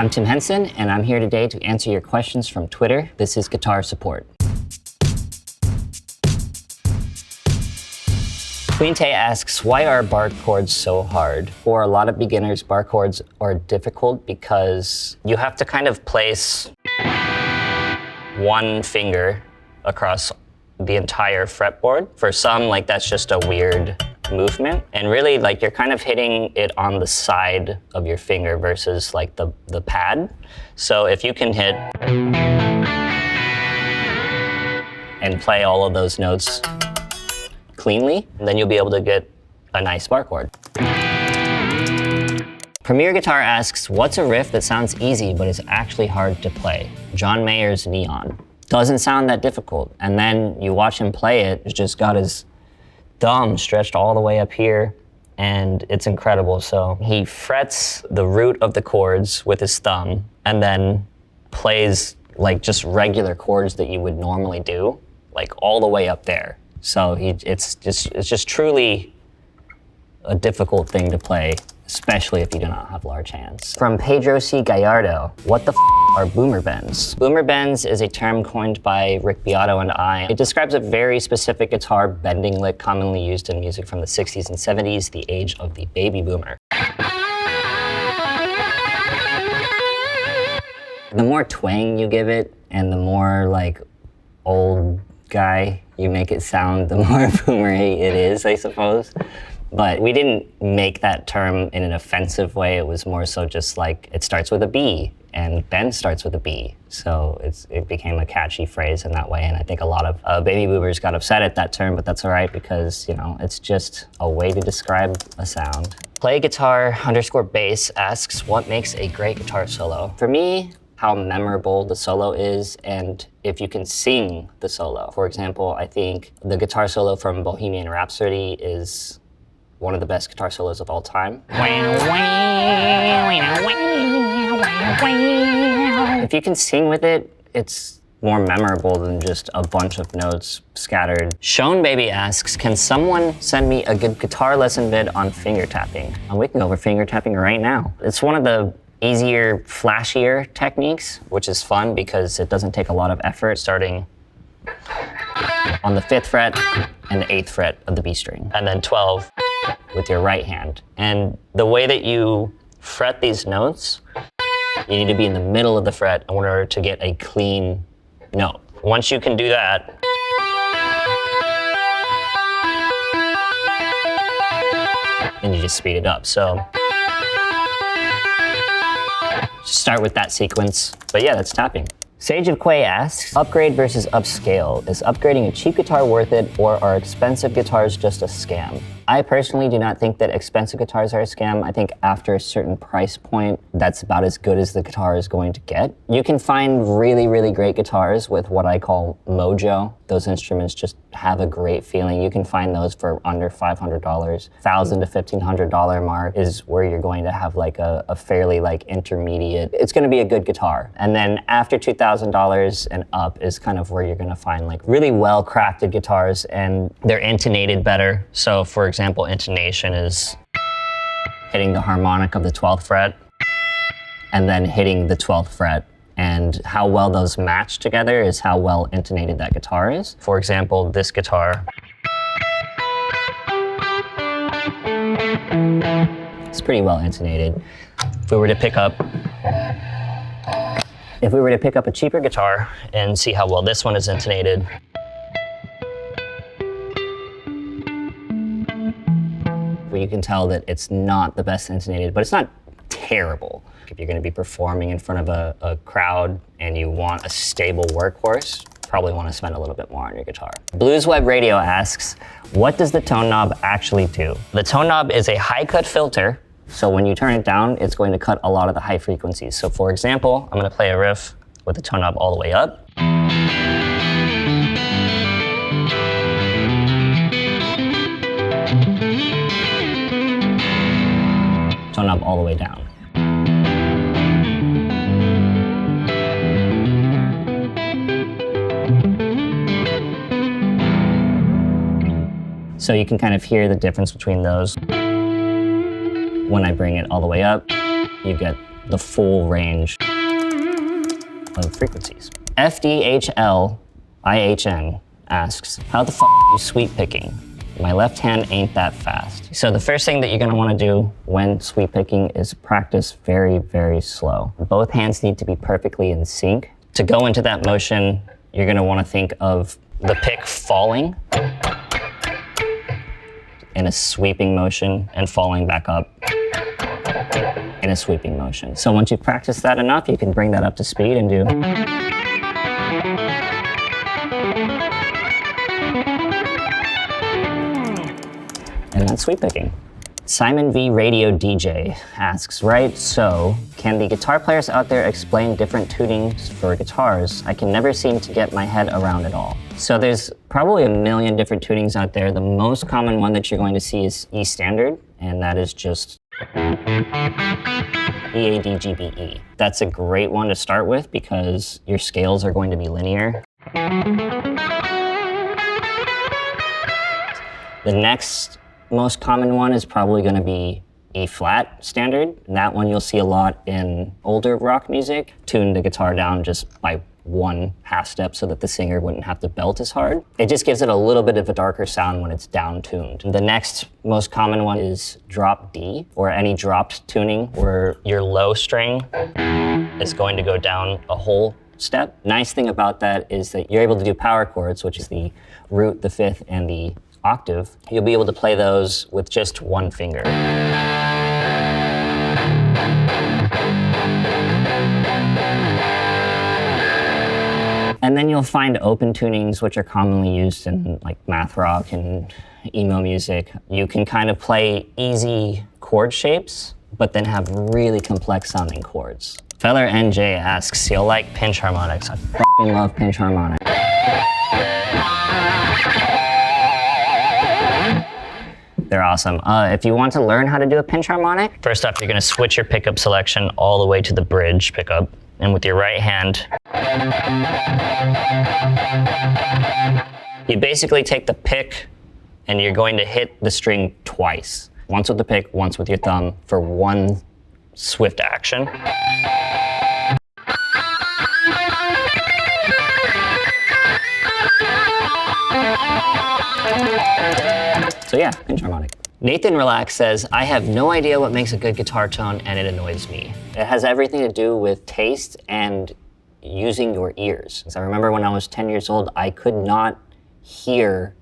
I'm Tim Henson, and I'm here today to answer your questions from Twitter. This is Guitar Support. Queen Tay asks, why are bar chords so hard? For a lot of beginners, bar chords are difficult because you have to kind of place one finger across the entire fretboard. For some, like that's just a weird movement. And really, like you're kind of hitting it on the side of your finger versus like the pad. So if you can hit and play all of those notes cleanly, then you'll be able to get a nice bar chord. Premier Guitar asks, what's a riff that sounds easy but is actually hard to play? John Mayer's Neon. Doesn't sound that difficult. And then you watch him play it, he's just got his thumb stretched all the way up here, and it's incredible. So he frets the root of the chords with his thumb and then plays like just regular chords that you would normally do, like all the way up there. So it's just truly a difficult thing to play, especially if you do not have large hands. From Pedro C. Gallardo, what the are boomer bends? Boomer bends is a term coined by Rick Beato and I. It describes a very specific guitar bending lick commonly used in music from the 60s and 70s, the age of the baby boomer. The more twang you give it, and the more like old guy you make it sound, the more boomery it is, I suppose. But we didn't make that term in an offensive way. It was more so just like, it starts with a B, and bend starts with a B. So it became a catchy phrase in that way. And I think a lot of baby boomers got upset at that term, but that's all right because, you know, it's just a way to describe a sound. Play Guitar _bass asks, what makes a great guitar solo? For me, how memorable the solo is, and if you can sing the solo. For example, I think the guitar solo from Bohemian Rhapsody is one of the best guitar solos of all time. If you can sing with it, it's more memorable than just a bunch of notes scattered. Shone Baby asks, can someone send me a good guitar lesson vid on finger tapping? And we can go over finger tapping right now. It's one of the easier, flashier techniques, which is fun because it doesn't take a lot of effort, starting on the 5th fret and the 8th fret of the B string, and then 12 with your right hand. And the way that you fret these notes, you need to be in the middle of the fret in order to get a clean note. Once you can do that, then you just speed it up. So just start with that sequence. But yeah, that's tapping. Sage of Quay asks, upgrade versus upscale. Is upgrading a cheap guitar worth it, or are expensive guitars just a scam? I personally do not think that expensive guitars are a scam. I think after a certain price point, that's about as good as the guitar is going to get. You can find really, really great guitars with what I call mojo. Those instruments just have a great feeling. You can find those for under $500. $1,000 to $1,500 mark is where you're going to have like a fairly like intermediate, it's gonna be a good guitar. And then after $2,000 and up is kind of where you're gonna find like really well-crafted guitars, and they're intonated better. So for example, intonation is hitting the harmonic of the 12th fret and then hitting the 12th fret. And how well those match together is how well intonated that guitar is. For example, this guitar, it's pretty well intonated. If we were to pick up a cheaper guitar and see how well this one is intonated, you can tell that it's not the best intonated, but it's not terrible. If you're going to be performing in front of a crowd and you want a stable workhorse, probably want to spend a little bit more on your guitar. Blues Web Radio asks, what does the tone knob actually do? The tone knob is a high cut filter, so when you turn it down, it's going to cut a lot of the high frequencies. So for example, I'm going to play a riff with the tone knob all the way up. Tone knob all the way down. So you can kind of hear the difference between those. When I bring it all the way up, you get the full range of frequencies. FDHLIHN asks, how the f are you sweep picking? My left hand ain't that fast. So the first thing that you're gonna wanna do when sweep picking is practice very, very slow. Both hands need to be perfectly in sync. To go into that motion, you're gonna wanna think of the pick falling in a sweeping motion and falling back up in a sweeping motion. So once you've practiced that enough, you can bring that up to speed and do. And then sweep picking. Simon V Radio DJ asks, right, so can the guitar players out there explain different tunings for guitars? I can never seem to get my head around it all. So there's probably a million different tunings out there. The most common one that you're going to see is E standard, and that is just E-A-D-G-B-E. That's a great one to start with because your scales are going to be linear. The next most common one is probably going to be E flat standard. And that one you'll see a lot in older rock music. Tune the guitar down just by 1/2 step so that the singer wouldn't have to belt as hard. It just gives it a little bit of a darker sound when it's down tuned. The next most common one is drop D, or any dropped tuning where your low string is going to go down a whole step. Nice thing about that is that you're able to do power chords, which is the root, the fifth, and the octave. You'll be able to play those with just one finger. And then you'll find open tunings, which are commonly used in like math rock and emo music. You can kind of play easy chord shapes, but then have really complex sounding chords. Feller NJ asks, you'll like pinch harmonics. I f***ing love pinch harmonics. They're awesome. If you want to learn how to do a pinch harmonic, first up, you're gonna switch your pickup selection all the way to the bridge pickup. And with your right hand, you basically take the pick and you're going to hit the string twice. Once with the pick, once with your thumb for one swift action. So yeah, pinch harmonic. Nathan Relax says, I have no idea what makes a good guitar tone and it annoys me. It has everything to do with taste and using your ears. So I remember when I was 10 years old, I could not hear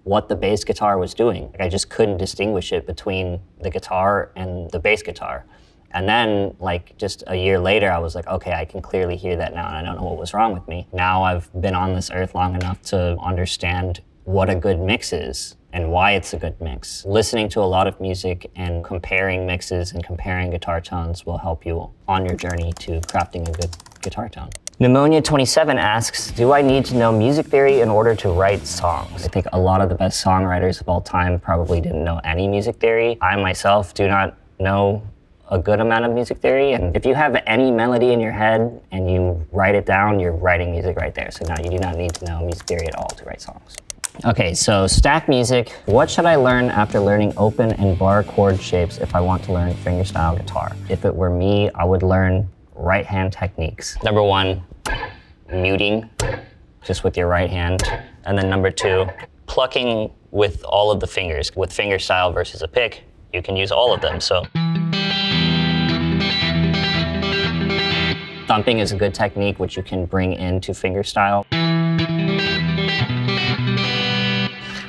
what the bass guitar was doing. Like, I just couldn't distinguish it between the guitar and the bass guitar. And then, like, just a year later, I was like, okay, I can clearly hear that now, and I don't know what was wrong with me. Now I've been on this earth long enough to understand what a good mix is and why it's a good mix. Listening to a lot of music and comparing mixes and comparing guitar tones will help you on your journey to crafting a good guitar tone. Pneumonia27 asks, do I need to know music theory in order to write songs? I think a lot of the best songwriters of all time probably didn't know any music theory. I myself do not know a good amount of music theory, and if you have any melody in your head and you write it down, you're writing music right there. So no, you do not need to know music theory at all to write songs. Okay, so stack music. What should I learn after learning open and bar chord shapes if I want to learn fingerstyle guitar? If it were me, I would learn right hand techniques. Number one, muting, just with your right hand. And then number two, plucking with all of the fingers. With fingerstyle versus a pick, you can use all of them, so. Thumping is a good technique which you can bring into fingerstyle.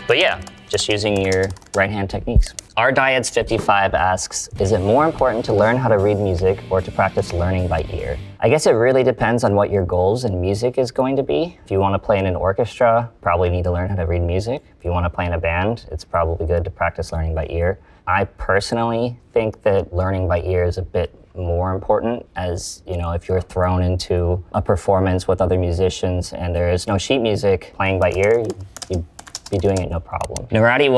But yeah, just using your right hand techniques. Our Diets 55 asks, is it more important to learn how to read music or to practice learning by ear? I guess it really depends on what your goals in music is going to be. If you want to play in an orchestra, probably need to learn how to read music. If you want to play in a band, it's probably good to practice learning by ear. I personally think that learning by ear is a bit more important, as you know, if you're thrown into a performance with other musicians and there is no sheet music, playing by ear, you be doing it no problem. Narati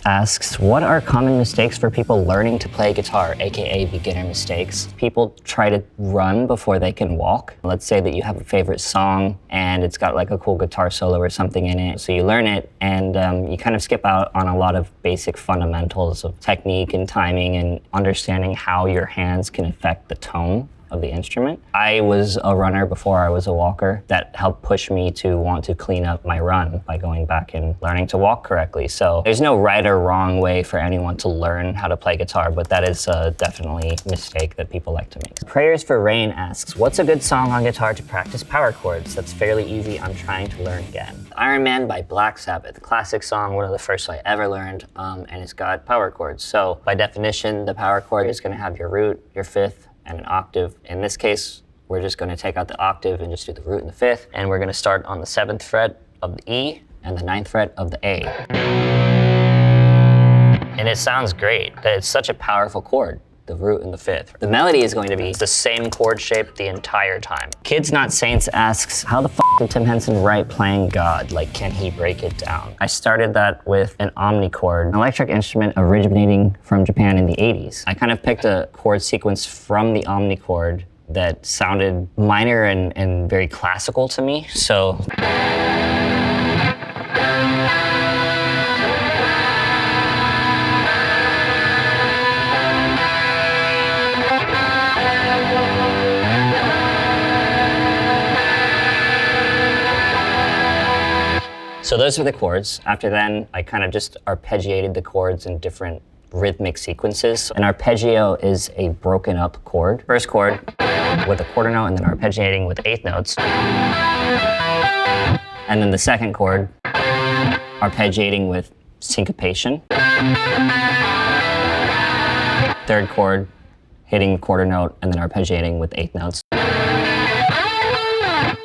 asks, what are common mistakes for people learning to play guitar, aka beginner mistakes? People try to run before they can walk. Let's say that you have a favorite song and it's got like a cool guitar solo or something in it. So you learn it and you kind of skip out on a lot of basic fundamentals of technique and timing and understanding how your hands can affect the tone of the instrument. I was a runner before I was a walker. That helped push me to want to clean up my run by going back and learning to walk correctly. So there's no right or wrong way for anyone to learn how to play guitar, but that is definitely a mistake that people like to make. Prayers for Rain asks, what's a good song on guitar to practice power chords that's fairly easy? I'm trying to learn again. Iron Man by Black Sabbath, classic song, one of the first I ever learned, and it's got power chords. So by definition, the power chord is gonna have your root, your fifth, and an octave. In this case, we're just going to take out the octave and just do the root and the fifth, and we're going to start on the 7th fret of the E and the 9th fret of the A. And it sounds great. It's such a powerful chord, the root and the fifth. The melody is going to be the same chord shape the entire time. Kids Not Saints asks, how the f did Tim Henson write Playing God? Like, can he break it down? I started that with an omnichord, an electric instrument originating from Japan in the 80s. I kind of picked a chord sequence from the omnichord that sounded minor and very classical to me. So those are the chords. After then, I kind of just arpeggiated the chords in different rhythmic sequences. An arpeggio is a broken up chord. First chord with a quarter note and then arpeggiating with eighth notes. And then the second chord, arpeggiating with syncopation. Third chord, hitting the quarter note and then arpeggiating with eighth notes.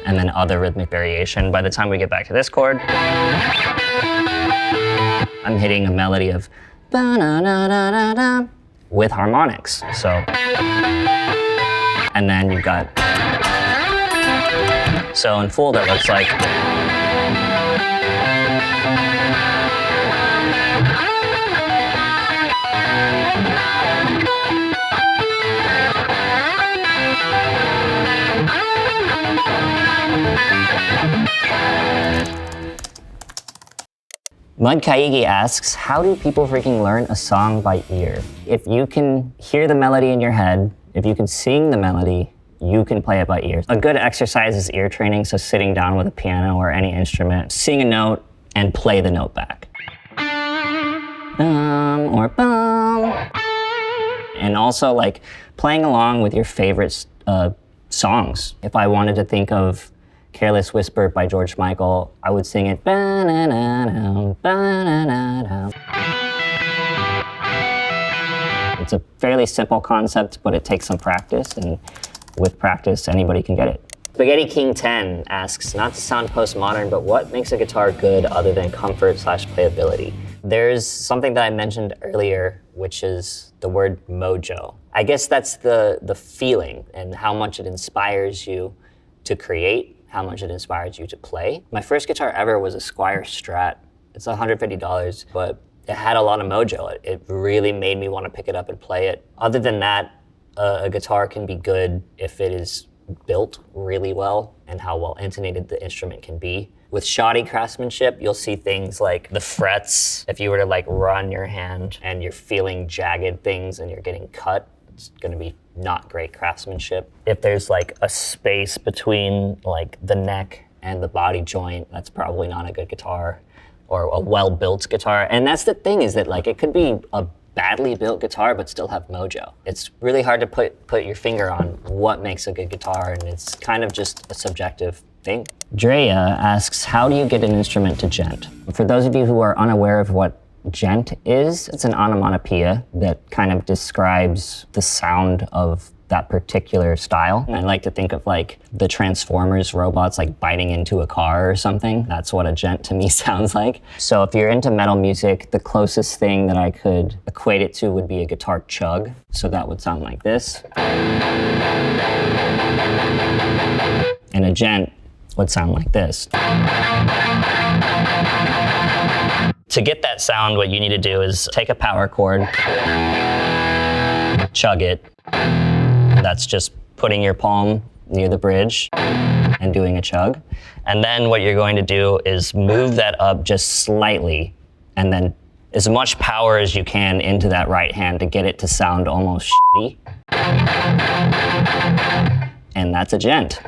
And then other rhythmic variation. By the time we get back to this chord, I'm hitting a melody of ba-na-na-na-na-na with harmonics. So, and then you've got, so in full that looks like, Mud Kaigi asks, how do people freaking learn a song by ear? If you can hear the melody in your head, if you can sing the melody, you can play it by ear. A good exercise is ear training, so sitting down with a piano or any instrument, sing a note and play the note back. Or bum. And also like playing along with your favorite songs. If I wanted to think of Careless Whisper by George Michael, I would sing it. It's a fairly simple concept, but it takes some practice, and with practice, anybody can get it. Spaghetti King 10 asks, not to sound postmodern, but what makes a guitar good other than comfort/playability? There's something that I mentioned earlier, which is the word mojo. I guess that's the feeling and how much it inspires you to create, how much it inspires you to play. My first guitar ever was a Squier Strat. It's $150, but it had a lot of mojo. It really made me want to pick it up and play it. Other than that, a guitar can be good if it is built really well and how well intonated the instrument can be. With shoddy craftsmanship, you'll see things like the frets. If you were to like run your hand and you're feeling jagged things and you're getting cut, it's gonna be not great craftsmanship. If there's like a space between like the neck and the body joint, that's probably not a good guitar, or a well-built guitar. And that's the thing, is that like it could be a badly built guitar but still have mojo. It's really hard to put your finger on what makes a good guitar, and it's kind of just a subjective thing. Drea asks, how do you get an instrument to gent? For those of you who are unaware of what gent is, it's an onomatopoeia that kind of describes the sound of that particular style. And I like to think of like the Transformers robots like biting into a car or something. That's what a gent to me sounds like. So if you're into metal music, the closest thing that I could equate it to would be a guitar chug. So that would sound like this. And a gent would sound like this. To get that sound, what you need to do is take a power chord, chug it. That's just putting your palm near the bridge and doing a chug. And then what you're going to do is move that up just slightly, and then as much power as you can into that right hand to get it to sound almost shitty. And that's a gent.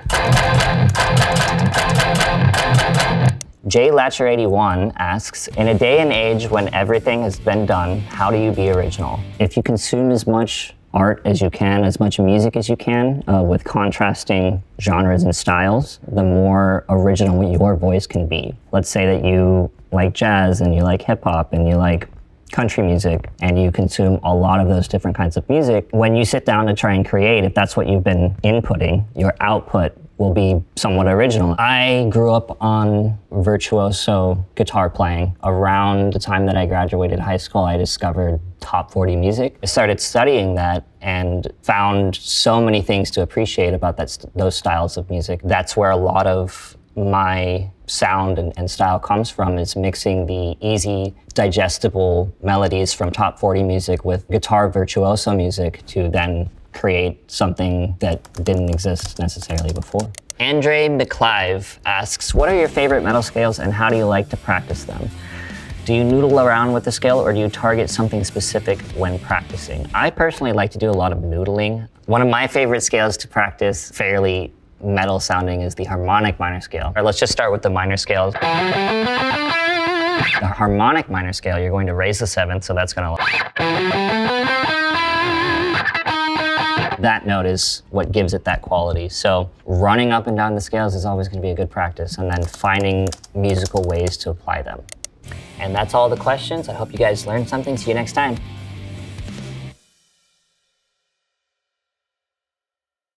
J Latcher81 asks, in a day and age when everything has been done, how do you be original? If you consume as much art as you can, as much music as you can, with contrasting genres and styles, the more original your voice can be. Let's say that you like jazz and you like hip hop and you like country music and you consume a lot of those different kinds of music. When you sit down to try and create, if that's what you've been inputting, your output will be somewhat original. I grew up on virtuoso guitar playing. Around the time that I graduated high school, I discovered top 40 music. I started studying that and found so many things to appreciate about those styles of music. That's where a lot of my sound and style comes from, is mixing the easy, digestible melodies from top 40 music with guitar virtuoso music to then create something that didn't exist necessarily before. Andre McClive asks, what are your favorite metal scales and how do you like to practice them? Do you noodle around with the scale or do you target something specific when practicing? I personally like to do a lot of noodling. One of my favorite scales to practice fairly metal sounding is the harmonic minor scale. Or let's just start with the minor scales. The harmonic minor scale, you're going to raise the seventh, so that's gonna... That note is what gives it that quality. So running up and down the scales is always going to be a good practice, and then finding musical ways to apply them. And that's all the questions. I hope you guys learned something. See you next time.